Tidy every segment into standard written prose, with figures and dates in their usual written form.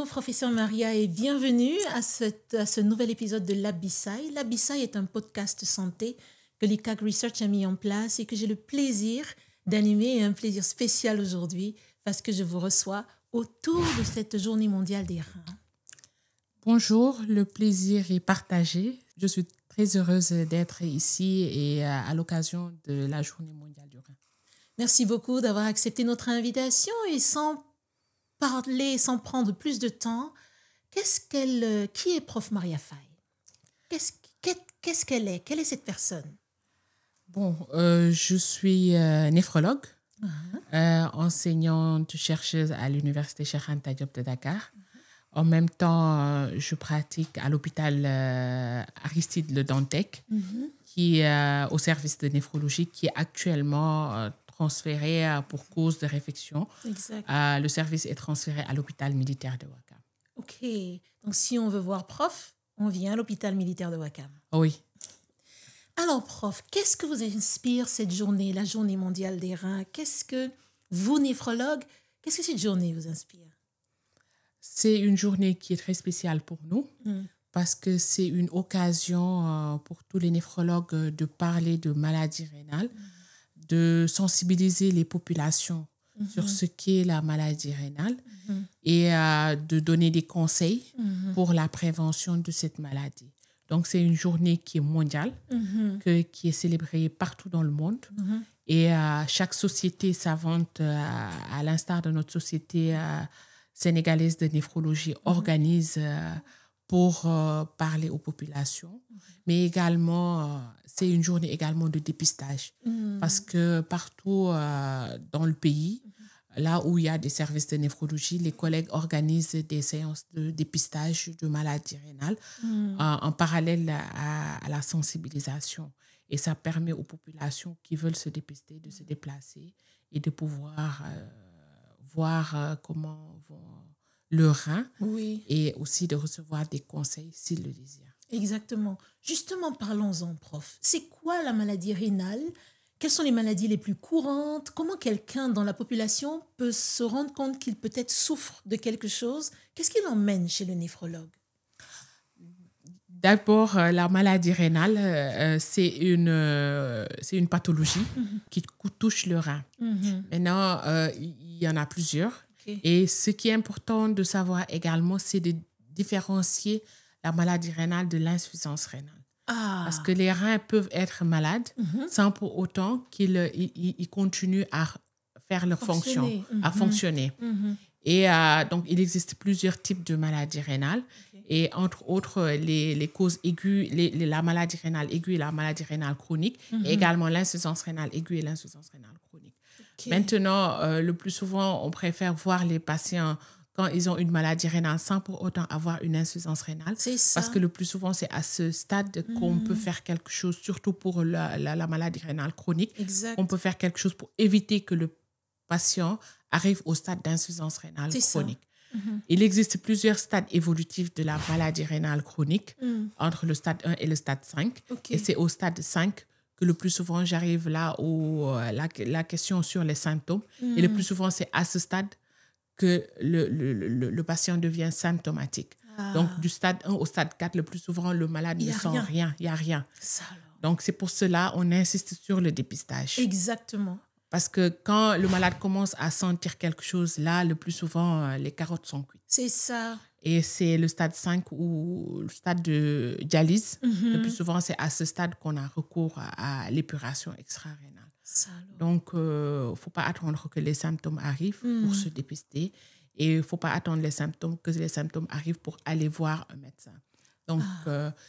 professeur Maria, et bienvenue à ce nouvel épisode de l'Abyssal. L'Abyssal est un podcast santé que l'ICAG Research a mis en place et que j'ai le plaisir d'animer, et un plaisir spécial aujourd'hui parce que je vous reçois autour de cette journée mondiale des reins. Bonjour, le plaisir est partagé. Je suis très heureuse d'être ici et à l'occasion de la journée mondiale du rein. Merci beaucoup d'avoir accepté notre invitation et sans prendre plus de temps, qui est Prof Maria Faye? Qu'est-ce qu'elle est? Quelle est cette personne? Bon, je suis néphrologue, enseignante chercheuse à l'Université Cheikh Anta Diop de Dakar. En même temps, je pratique à l'hôpital Aristide Le Dantec, qui est au service de néphrologie, qui est actuellement transféré pour cause de réfection. Le service est transféré à l'hôpital militaire de Ouakam. OK. Donc, si on veut voir prof, on vient à l'hôpital militaire de Ouakam. Oui. Alors, prof, qu'est-ce que vous inspire cette journée, la journée mondiale des reins? Qu'est-ce que vous, néphrologue, qu'est-ce que cette journée vous inspire? C'est une journée qui est très spéciale pour nous parce que c'est une occasion pour tous les néphrologues de parler de maladies rénales, de sensibiliser les populations sur ce qu'est la maladie rénale et de donner des conseils pour la prévention de cette maladie. Donc, c'est une journée qui est mondiale, qui est célébrée partout dans le monde. Et chaque société savante, à l'instar de notre société sénégalaise de néphrologie, organise pour parler aux populations. Mais également, c'est une journée également de dépistage. Parce que partout dans le pays, là où il y a des services de néphrologie, les collègues organisent des séances de dépistage de maladies rénales en parallèle à la sensibilisation. Et ça permet aux populations qui veulent se dépister de se déplacer et de pouvoir voir comment vont le rein et aussi de recevoir des conseils s'ils le désirent. Exactement. Justement, parlons-en, prof. C'est quoi la maladie rénale? Quelles sont les maladies les plus courantes? Comment quelqu'un dans la population peut se rendre compte qu'il peut-être souffre de quelque chose? Qu'est-ce qui l'emmène chez le néphrologue? D'abord, la maladie rénale, c'est une pathologie qui touche le rein. Maintenant, il y en a plusieurs. Et ce qui est important de savoir également, c'est de différencier la maladie rénale de l'insuffisance rénale. Parce que les reins peuvent être malades sans pour autant qu'ils continuent à faire leur fonction, à fonctionner. Et donc, il existe plusieurs types de maladies rénales. Et entre autres, les causes aiguës, la maladie rénale aiguë et la maladie rénale chronique, et également l'insuffisance rénale aiguë et l'insuffisance rénale chronique. Maintenant, le plus souvent, on préfère voir les patients quand ils ont une maladie rénale sans pour autant avoir une insuffisance rénale. C'est ça. Parce que le plus souvent, c'est à ce stade qu'on peut faire quelque chose, surtout pour la maladie rénale chronique. On peut faire quelque chose pour éviter que le patient arrive au stade d'insuffisance rénale chronique. Il existe plusieurs stades évolutifs de la maladie rénale chronique, entre le stade 1 et le stade 5. Et c'est au stade 5 que le plus souvent, j'arrive là où la question sur les symptômes. Et le plus souvent, c'est à ce stade que le patient devient symptomatique. Donc, du stade 1 au stade 4, le plus souvent, le malade ne sent rien. Il n'y a rien. Donc, c'est pour cela qu'on insiste sur le dépistage. Exactement. Parce que quand le malade commence à sentir quelque chose, là, le plus souvent, les carottes sont cuites. C'est ça. Et c'est le stade 5 ou le stade de dialyse. Le plus souvent, c'est à ce stade qu'on a recours à l'épuration extra-rénale. Donc, il ne faut pas attendre que les symptômes arrivent pour se dépister. Et il ne faut pas attendre que les symptômes arrivent pour aller voir un médecin. Donc,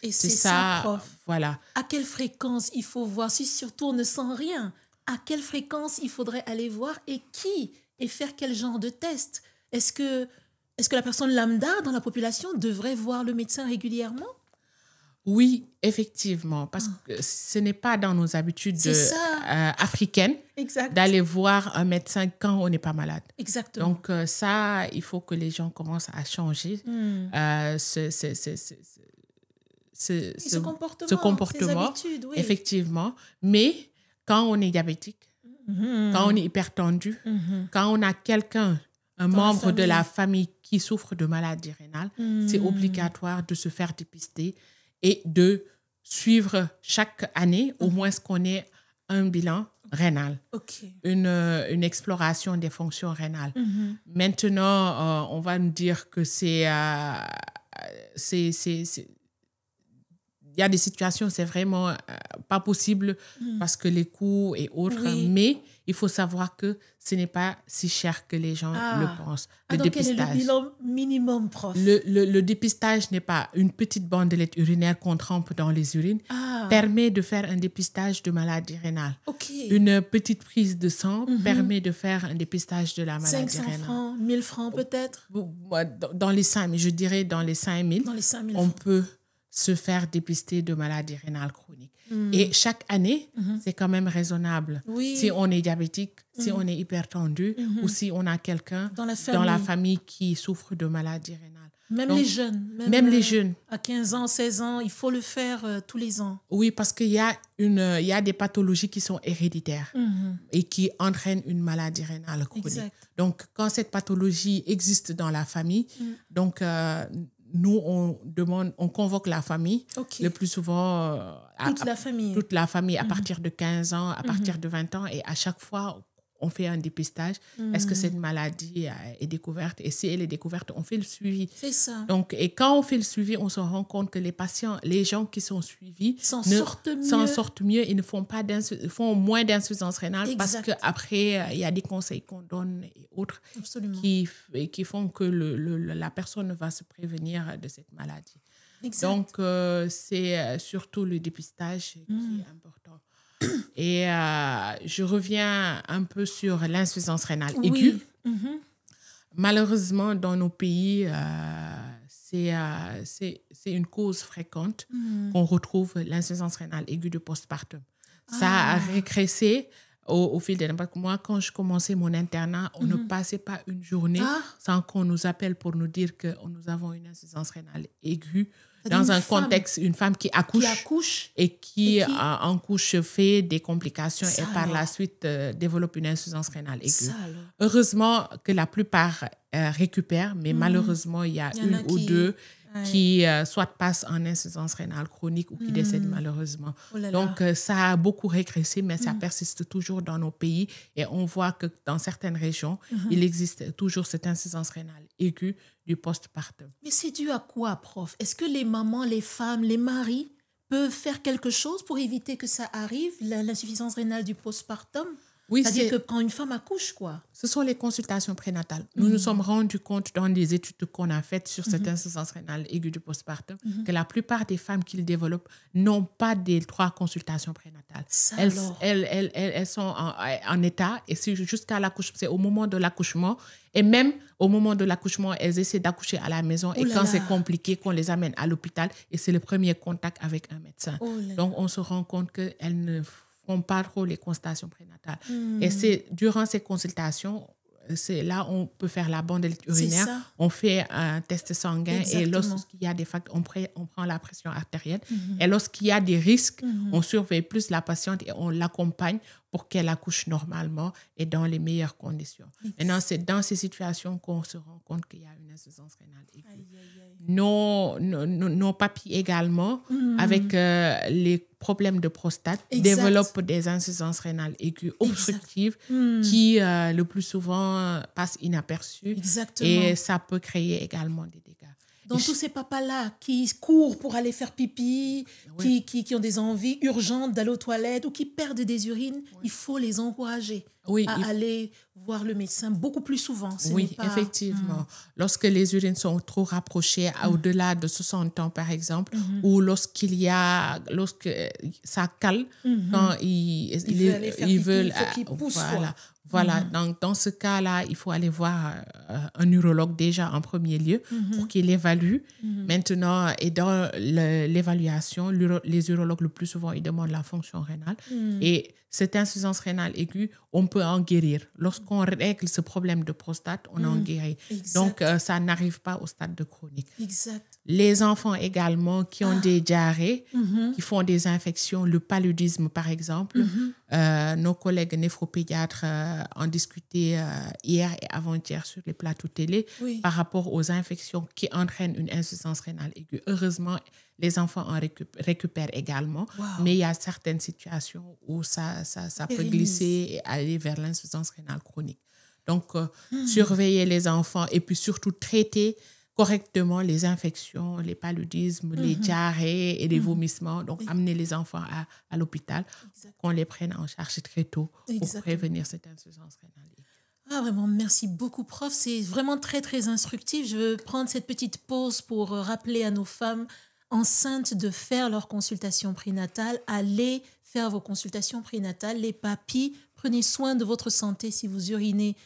et c'est ça, prof. Voilà. À quelle fréquence il faut voir si surtout on ne sent rien? À quelle fréquence il faudrait aller voir et qui? Et faire quel genre de test? Est-ce que la personne lambda dans la population devrait voir le médecin régulièrement? Oui, effectivement, parce que ce n'est pas dans nos habitudes africaines d'aller voir un médecin quand on n'est pas malade. Exactement. Donc ça, il faut que les gens commencent à changer ce comportement, habitudes, oui. Effectivement. Mais quand on est diabétique, quand on est hypertendu, quand on a quelqu'un un membre de la famille qui souffre de maladie rénale, c'est obligatoire de se faire dépister et de suivre chaque année, au moins qu'on ait un bilan rénal, une exploration des fonctions rénales. Maintenant, on va nous dire que il y a des situations où c'est vraiment pas possible parce que les coûts et autres, mais il faut savoir que ce n'est pas si cher que les gens le pensent. Donc quel est le bilan minimum, prof? Le dépistage n'est pas une petite bandelette urinaire qu'on trempe dans les urines, permet de faire un dépistage de maladie rénale. Une petite prise de sang permet de faire un dépistage de la maladie 500 rénale. 500 francs, 1000 francs peut-être? Dans les 5 000, je dirais dans les 5 000, on peut se faire dépister de maladie rénale chronique. Et chaque année, c'est quand même raisonnable. Si on est diabétique, si on est hypertendu ou si on a quelqu'un dans la famille qui souffre de maladie rénale. Même les jeunes. Même les jeunes. À 15 ans, 16 ans, il faut le faire tous les ans. Oui, parce qu'il y a des pathologies qui sont héréditaires et qui entraînent une maladie rénale chronique. Donc, quand cette pathologie existe dans la famille, donc nous, on convoque la famille, le plus souvent... Toute la famille à partir de 15 ans, à partir de 20 ans, et à chaque fois, on fait un dépistage. Est-ce que cette maladie est découverte? Et si elle est découverte, on fait le suivi. C'est ça. Donc, et quand on fait le suivi, on se rend compte que les gens qui sont suivis s'en sortent mieux et ne font moins d'insuffisance rénale parce qu'après, il y a des conseils qu'on donne et autres qui font que la personne va se prévenir de cette maladie. Donc, c'est surtout le dépistage qui est important. Et je reviens un peu sur l'insuffisance rénale aiguë. Malheureusement, dans nos pays, c'est une cause fréquente qu'on retrouve l'insuffisance rénale aiguë de postpartum. Ça a régressé au fil des temps. Moi, quand je commençais mon internat, on ne passait pas une journée sans qu'on nous appelle pour nous dire que nous avons une insuffisance rénale aiguë. Dans un contexte, une femme qui accouche et qui en couche fait des complications et par la suite développe une insuffisance rénale aiguë. Heureusement que la plupart récupèrent, mais malheureusement, il y a une ou deux qui soit passent en insuffisance rénale chronique ou qui décèdent malheureusement. Donc, ça a beaucoup régressé, mais ça persiste toujours dans nos pays. Et on voit que dans certaines régions, il existe toujours cette insuffisance rénale aiguë du postpartum. Mais c'est dû à quoi, prof? Est-ce que les mamans, les femmes, les maris peuvent faire quelque chose pour éviter que ça arrive, l'insuffisance rénale du postpartum? Oui, c'est-à-dire que quand une femme accouche, quoi. Ce sont les consultations prénatales. Nous nous sommes rendus compte dans des études qu'on a faites sur cette insuffisance rénale aiguë du postpartum que la plupart des femmes qui le développent n'ont pas des 3 consultations prénatales. Elles sont en état et c'est jusqu'à l'accouchement, c'est au moment de l'accouchement. Et même au moment de l'accouchement, elles essaient d'accoucher à la maison et quand c'est compliqué, qu'on les amène à l'hôpital et c'est le premier contact avec un médecin. Donc, on se rend compte qu'elles ne font pas trop les consultations prénatales. Et c'est durant ces consultations, c'est là on peut faire la bandelette urinaire, on fait un test sanguin et lorsqu'il y a des facteurs, on prend la pression artérielle et lorsqu'il y a des risques, on surveille plus la patiente et on l'accompagne pour qu'elle accouche normalement et dans les meilleures conditions. Maintenant, c'est dans ces situations qu'on se rend compte qu'il y a une insuffisance rénale aiguë. Nos papis également, avec les problèmes de prostate, développent des insuffisances rénales aiguës obstructives qui, le plus souvent, passent inaperçues. Et ça peut créer également des dégâts. Donc, tous ces papas-là qui courent pour aller faire pipi, qui ont des envies urgentes d'aller aux toilettes ou qui perdent des urines, il faut les encourager à aller voir le médecin beaucoup plus souvent. Effectivement. Lorsque les urines sont trop rapprochées, au-delà de 60 ans, par exemple, ou lorsque ça cale, quand ils veulent... Il faut qu'ils poussent, Voilà, donc dans ce cas-là, il faut aller voir un urologue déjà en premier lieu pour qu'il évalue. Maintenant, et dans l'évaluation, les urologues le plus souvent, ils demandent la fonction rénale. Et cette insuffisance rénale aiguë, on peut en guérir. Lorsqu'on règle ce problème de prostate, on en guérit. Exact. Donc, ça n'arrive pas au stade de chronique. Exact. Les enfants également qui ont des diarrhées, qui font des infections, le paludisme par exemple. Nos collègues néphropédiatres en discutaient hier et avant-hier sur les plateaux télé par rapport aux infections qui entraînent une insuffisance rénale aiguë. Heureusement, les enfants en récupèrent également, mais il y a certaines situations où ça peut glisser et aller vers l'insuffisance rénale chronique. Donc, surveiller les enfants et puis surtout traiter correctement les infections, les paludismes, les diarrhées et les vomissements. Donc, amener les enfants à l'hôpital, qu'on les prenne en charge très tôt pour prévenir cette insuffisance rénale. Ah, vraiment, merci beaucoup, prof. C'est vraiment très, très instructif. Je veux prendre cette petite pause pour rappeler à nos femmes enceintes de faire leur consultation prénatale. Allez faire vos consultations prénatales. Les papis, prenez soin de votre santé si vous urinez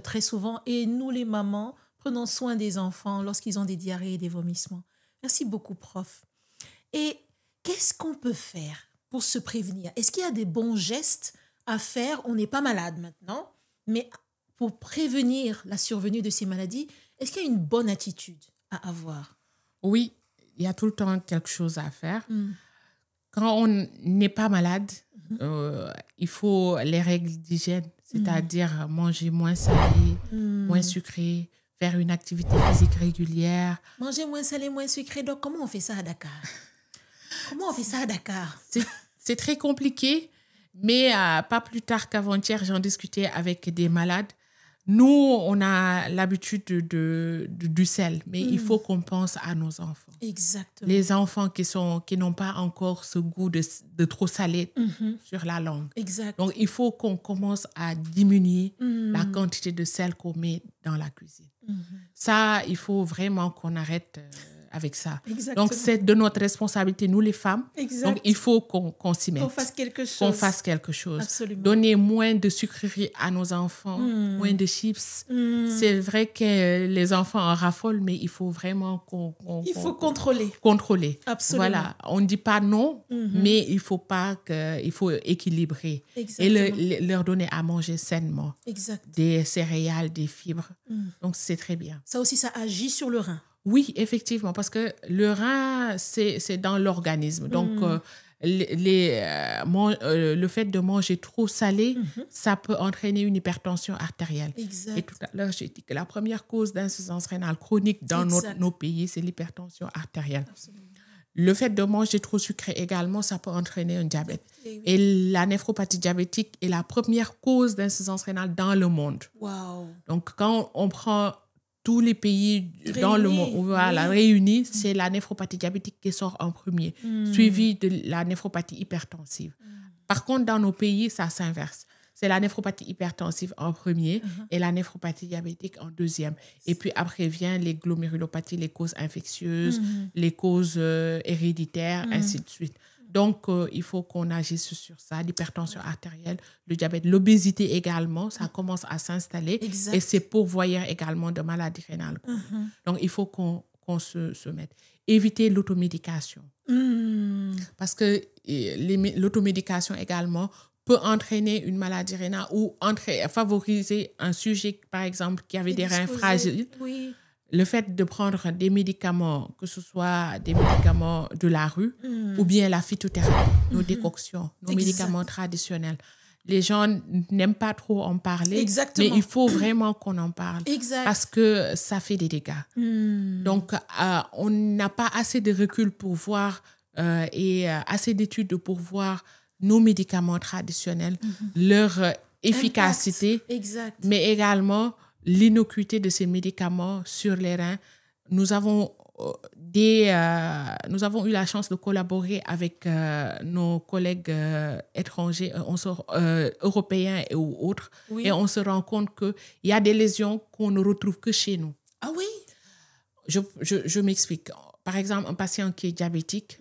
très souvent. Et nous, les mamans, prenons soin des enfants lorsqu'ils ont des diarrhées et des vomissements. Merci beaucoup, prof. Et qu'est-ce qu'on peut faire pour se prévenir? Est-ce qu'il y a des bons gestes à faire? On n'est pas malade maintenant, mais pour prévenir la survenue de ces maladies, est-ce qu'il y a une bonne attitude à avoir? Oui, il y a tout le temps quelque chose à faire. Quand on n'est pas malade, il faut les règles d'hygiène, c'est-à-dire manger moins salé, moins sucré, faire une activité physique régulière. Manger moins salé, moins sucré. Donc, comment on fait ça à Dakar? C'est très compliqué, mais pas plus tard qu'avant-hier, j'en discutais avec des malades. Nous, on a l'habitude du sel, mais il faut qu'on pense à nos enfants. Exactement. Les enfants qui n'ont pas encore ce goût de trop salé sur la langue. Exact. Donc, il faut qu'on commence à diminuer la quantité de sel qu'on met dans la cuisine. Ça, il faut vraiment qu'on arrête avec ça. Exactement. Donc, c'est de notre responsabilité, nous les femmes. Exact. Donc, il faut qu'on s'y mette. Qu'on fasse quelque chose. Absolument. Donner moins de sucreries à nos enfants, moins de chips. C'est vrai que les enfants en raffolent, mais il faut vraiment il faut contrôler. Absolument. Voilà. On ne dit pas non, mais il faut équilibrer. Exactement. Et leur donner à manger sainement. Exact. Des céréales, des fibres. Donc, c'est très bien. Ça aussi, ça agit sur le rein. Oui, effectivement, parce que le rein, c'est dans l'organisme. Donc, le fait de manger trop salé, ça peut entraîner une hypertension artérielle. Exact. Et tout à l'heure, j'ai dit que la première cause d'insuffisance rénale chronique dans nos pays, c'est l'hypertension artérielle. Absolument. Le fait de manger trop sucré également, ça peut entraîner un diabète. Et la néphropathie diabétique est la première cause d'insuffisance rénale dans le monde. Wow. Donc, quand on prend tous les pays dans le monde réunis, c'est la néphropathie diabétique qui sort en premier, suivie de la néphropathie hypertensive. Par contre, dans nos pays, ça s'inverse. C'est la néphropathie hypertensive en premier et la néphropathie diabétique en deuxième. Et puis après vient les glomérulopathies, les causes infectieuses, les causes héréditaires, ainsi de suite. Donc, il faut qu'on agisse sur ça, l'hypertension artérielle, le diabète, l'obésité également, ça commence à s'installer. Exact. Et c'est pourvoyeur également de maladies rénales. Donc, il faut qu'on se mette. Éviter l'automédication. Parce que l'automédication également peut entraîner une maladie rénale ou favoriser un sujet, par exemple, qui avait des reins fragiles. Oui. Le fait de prendre des médicaments, que ce soit des médicaments de la rue ou bien la phytothérapie, nos décoctions, nos médicaments traditionnels. Les gens n'aiment pas trop en parler, mais il faut vraiment qu'on en parle parce que ça fait des dégâts. Donc, on n'a pas assez de recul pour voir et assez d'études pour voir nos médicaments traditionnels, leur efficacité, mais également l'innocuité de ces médicaments sur les reins. Nous avons eu la chance de collaborer avec nos collègues étrangers, européens ou autres, et on se rend compte qu'il y a des lésions qu'on ne retrouve que chez nous. Ah oui? Je m'explique. Par exemple, un patient qui est diabétique,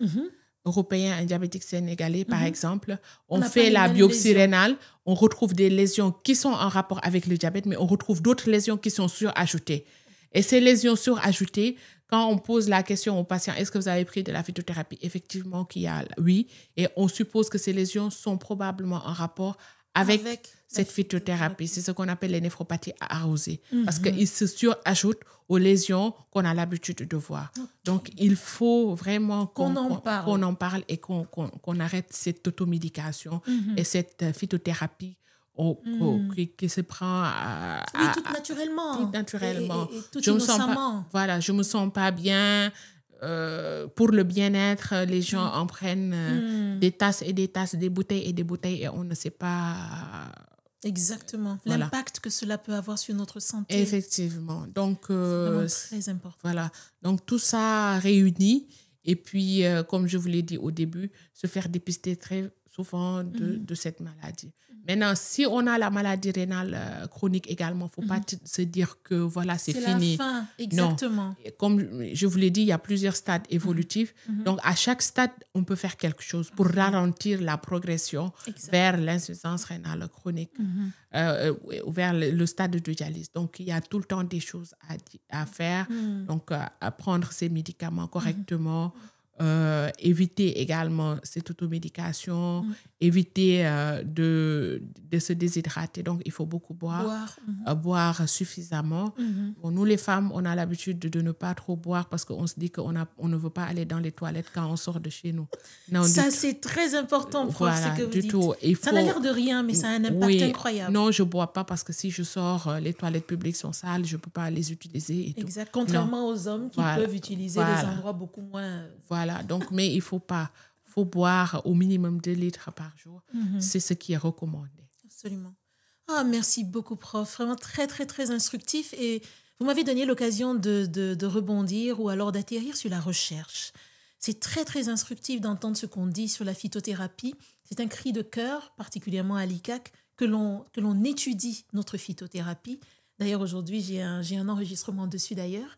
européen, un diabétique sénégalais, par exemple, on fait la biopsie rénale, on retrouve des lésions qui sont en rapport avec le diabète, mais on retrouve d'autres lésions qui sont surajoutées. Et ces lésions surajoutées quand on pose la question aux patients, est-ce que vous avez pris de la phytothérapie? Effectivement, qu'il y a oui. Et on suppose que ces lésions sont probablement en rapport avec cette phytothérapie. C'est ce qu'on appelle les néphropathies arrosées. Parce qu'ils se surajoutent aux lésions qu'on a l'habitude de voir. Donc, il faut vraiment qu'on en parle et qu'on arrête cette automédication et cette phytothérapie qui se prend tout naturellement. Tout naturellement. Et tout innocemment. Je me sens pas bien. Pour le bien-être, les gens en prennent des tasses et des tasses, des bouteilles et on ne sait pas... Exactement. L'impact que cela peut avoir sur notre santé. Effectivement. Donc, c'est vraiment très important. Voilà. Donc, tout ça réuni. Et puis, comme je vous l'ai dit au début, se faire dépister très souvent de cette maladie. Maintenant, si on a la maladie rénale chronique également, il ne faut pas se dire que voilà, c'est fini. C'est la fin, exactement. Non. Comme je vous l'ai dit, il y a plusieurs stades évolutifs. Donc, à chaque stade, on peut faire quelque chose pour ralentir la progression vers l'insuffisance rénale chronique, vers le stade de dialyse. Donc, il y a tout le temps des choses à faire. Donc, à prendre ces médicaments correctement. Éviter également cette automédication, éviter de se déshydrater. Donc, il faut beaucoup boire suffisamment. Bon, nous, les femmes, on a l'habitude de ne pas trop boire parce qu'on se dit qu'on ne veut pas aller dans les toilettes quand on sort de chez nous. Non, ça, c'est très important, prof, voilà, ce que vous du dites. Tout. Ça n'a l'air de rien, mais ça a un impact incroyable. Non, je ne bois pas parce que si je sors, les toilettes publiques sont sales, je ne peux pas les utiliser. Et exact. Contrairement aux hommes qui peuvent utiliser des endroits beaucoup moins... Voilà, donc, mais il faut boire au minimum 2 litres par jour. C'est ce qui est recommandé. Absolument. Merci beaucoup, prof. Vraiment très, très, très instructif. Et vous m'avez donné l'occasion de rebondir ou alors d'atterrir sur la recherche. C'est très, très instructif d'entendre ce qu'on dit sur la phytothérapie. C'est un cri de cœur, particulièrement à l'ICAC, que l'on étudie notre phytothérapie. D'ailleurs, aujourd'hui, j'ai un enregistrement dessus d'ailleurs.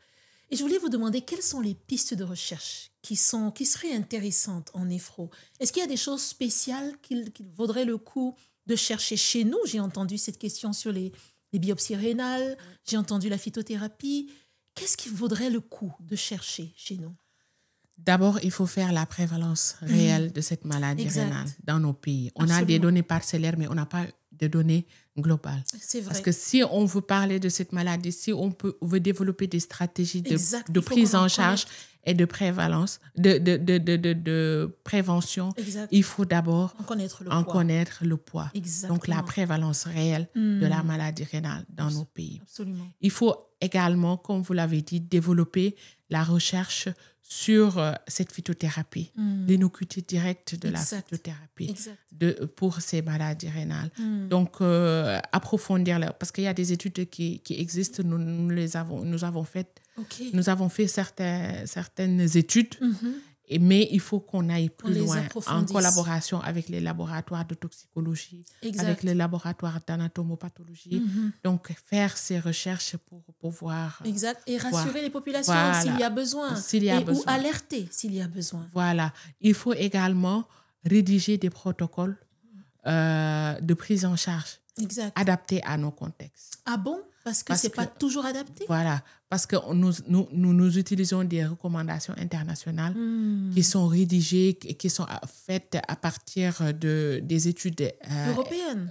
Et je voulais vous demander quelles sont les pistes de recherche qui seraient intéressantes en néphro. Est-ce qu'il y a des choses spéciales qu'il vaudrait le coup de chercher chez nous? J'ai entendu cette question sur les biopsies rénales, j'ai entendu la phytothérapie. Qu'est-ce qui vaudrait le coup de chercher chez nous? D'abord, il faut faire la prévalence réelle de cette maladie rénale dans nos pays. On a des données parcellaires, mais on n'a pas de données globales. C'est vrai. Parce que si on veut parler de cette maladie, si on veut développer des stratégies de prise en charge et de prévalence, de prévention, il faut d'abord en connaître le poids. Donc, la prévalence réelle de la maladie rénale dans nos pays. Absolument. Il faut également, comme vous l'avez dit, développer la recherche sur cette phytothérapie, l'innocuité directe de la phytothérapie pour ces maladies rénales. Donc, approfondir, parce qu'il y a des études qui existent, nous avons fait certaines études, mais il faut qu'on aille plus loin en collaboration avec les laboratoires de toxicologie, avec les laboratoires d'anatomopathologie. Donc, faire ces recherches pour pouvoir... Et rassurer les populations s'il y a besoin. Ou alerter s'il y a besoin. Voilà. Il faut également rédiger des protocoles de prise en charge adaptés à nos contextes. Ah bon? Parce que ce n'est pas toujours adapté? Voilà, parce que nous utilisons des recommandations internationales qui sont rédigées, qui sont faites à partir des études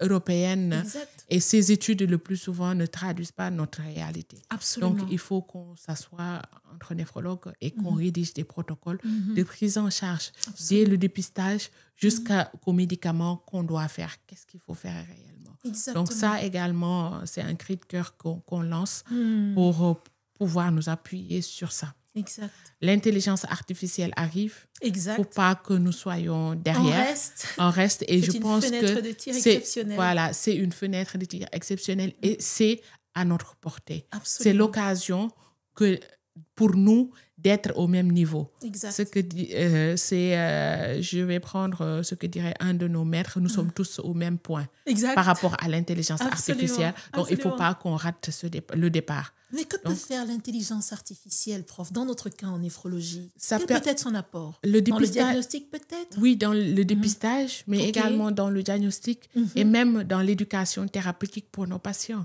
européennes. Et ces études, le plus souvent, ne traduisent pas notre réalité. Absolument. Donc, il faut qu'on s'assoie entre néphrologues et qu'on rédige des protocoles de prise en charge dès le dépistage jusqu'aux médicaments qu'on doit faire. Qu'est-ce qu'il faut faire réellement? Donc ça également, c'est un cri de cœur qu'on lance pour pouvoir nous appuyer sur ça. L'intelligence artificielle arrive. Il ne faut pas que nous soyons derrière. On reste. Et je pense que c'est une fenêtre de tir exceptionnelle et c'est à notre portée. C'est l'occasion pour nous d'être au même niveau. Je vais prendre ce que dirait un de nos maîtres, nous sommes tous au même point par rapport à l'intelligence artificielle. Donc, il ne faut pas qu'on rate le départ. Mais que peut faire l'intelligence artificielle, prof, dans notre cas en néphrologie? Quel peut être son apport? Dans le diagnostic peut-être? Oui, dans le dépistage, mais également dans le diagnostic et même dans l'éducation thérapeutique pour nos patients.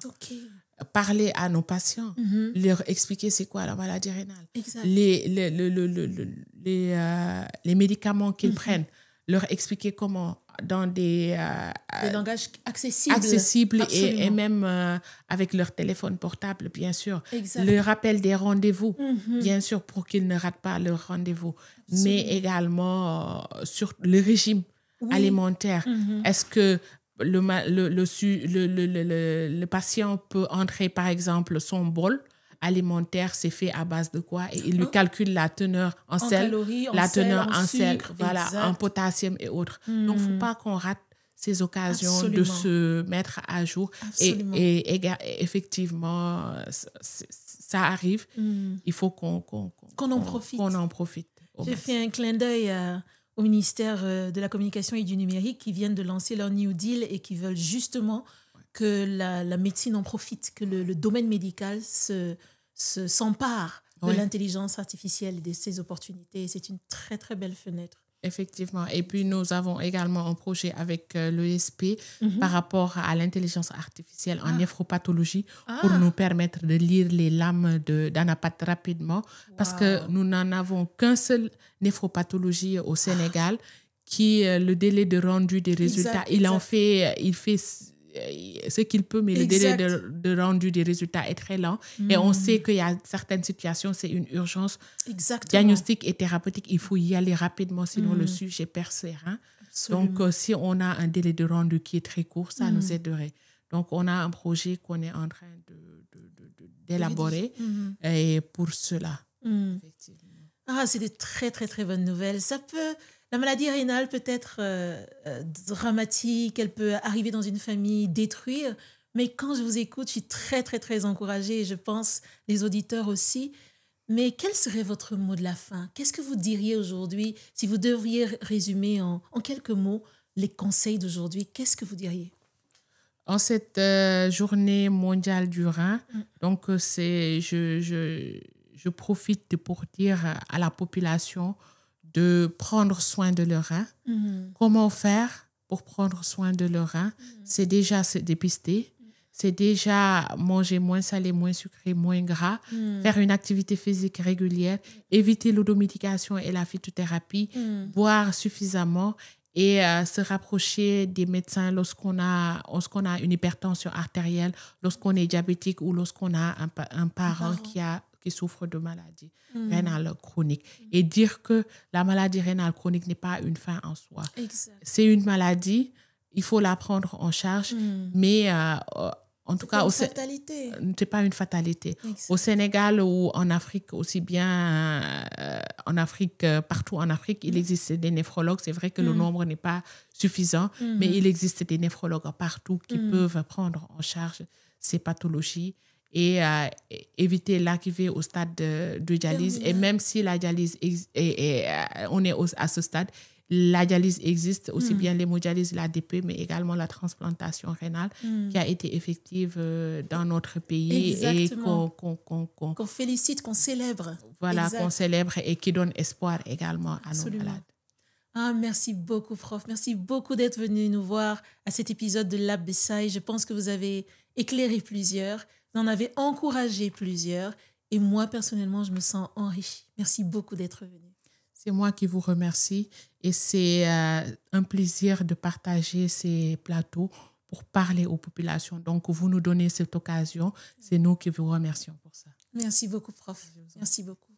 parler à nos patients, leur expliquer c'est quoi la maladie rénale, Exact. les médicaments qu'ils prennent, leur expliquer comment dans des langages accessibles et même avec leur téléphone portable, bien sûr. Exact. Le rappel des rendez-vous, bien sûr, pour qu'ils ne ratent pas leur rendez-vous. Absolument. Mais également sur le régime alimentaire. Est-ce que le patient peut entrer, par exemple, son bol alimentaire, c'est fait à base de quoi? Et il lui calcule la teneur en sel, calories, la teneur en sel, sucre, voilà, en potassium et autres. Donc, il ne faut pas qu'on rate ces occasions de se mettre à jour. Et effectivement, ça arrive. Il faut qu'on en profite. Qu'on en profite. J'ai fait un clin d'œil au ministère de la Communication et du Numérique qui viennent de lancer leur New Deal et qui veulent justement que la médecine en profite, que le domaine médical s'empare de l'intelligence artificielle et de ses opportunités. C'est une très, très belle fenêtre. Effectivement. Et puis, nous avons également un projet avec l'ESP par rapport à l'intelligence artificielle en néphropathologie pour nous permettre de lire les lames d'anapathe rapidement parce que nous n'en avons qu'un seul néphropathologie au Sénégal qui, le délai de rendu des résultats, il fait ce qu'il peut, mais le délai de rendu des résultats est très lent. Et on sait qu'il y a certaines situations, c'est une urgence diagnostique et thérapeutique. Il faut y aller rapidement, sinon le sujet perd ses reins. Donc, si on a un délai de rendu qui est très court, ça nous aiderait. Donc, on a un projet qu'on est en train d'élaborer et pour cela. Ah, c'est de très, très, très bonnes nouvelles. La maladie rénale peut être dramatique, elle peut arriver dans une famille, détruire, mais quand je vous écoute, je suis très, très, très encouragée et je pense les auditeurs aussi. Mais quel serait votre mot de la fin? Qu'est-ce que vous diriez aujourd'hui si vous devriez résumer en quelques mots les conseils d'aujourd'hui? Qu'est-ce que vous diriez? En cette journée mondiale du rein, donc je profite pour dire à la population de prendre soin de leur rein. Comment faire pour prendre soin de leur rein? C'est déjà se dépister. C'est déjà manger moins salé, moins sucré, moins gras. Faire une activité physique régulière. Éviter l'automédication et la phytothérapie. Boire suffisamment et se rapprocher des médecins lorsqu'on a une hypertension artérielle, lorsqu'on est diabétique ou lorsqu'on a un parent qui souffre de maladie rénale chronique. Et dire que la maladie rénale chronique n'est pas une fin en soi. Exact. C'est une maladie, il faut la prendre en charge, mais en tout cas, c'est pas une fatalité. Exact. Au Sénégal ou en Afrique, aussi bien en Afrique, partout en Afrique, il existe des néphrologues. C'est vrai que le nombre n'est pas suffisant, mais il existe des néphrologues partout qui peuvent prendre en charge ces pathologies et éviter l'arrivée au stade de dialyse. Et même si la dialyse on est à ce stade, la dialyse existe, aussi bien l'hémodialyse, l'ADP, mais également la transplantation rénale qui a été effective dans notre pays. Exactement. Et qu'on félicite, qu'on célèbre. Voilà, qu'on célèbre et qui donne espoir également à nos malades. Ah, merci beaucoup, prof. Merci beaucoup d'être venu nous voir à cet épisode de Lab Beside. Je pense que vous avez éclairé plusieurs, vous en avez encouragé plusieurs. Et moi, personnellement, je me sens enrichie. Merci beaucoup d'être venu. C'est moi qui vous remercie et c'est un plaisir de partager ces plateaux pour parler aux populations. Donc, vous nous donnez cette occasion. C'est nous qui vous remercions pour ça. Merci beaucoup, prof. Merci beaucoup.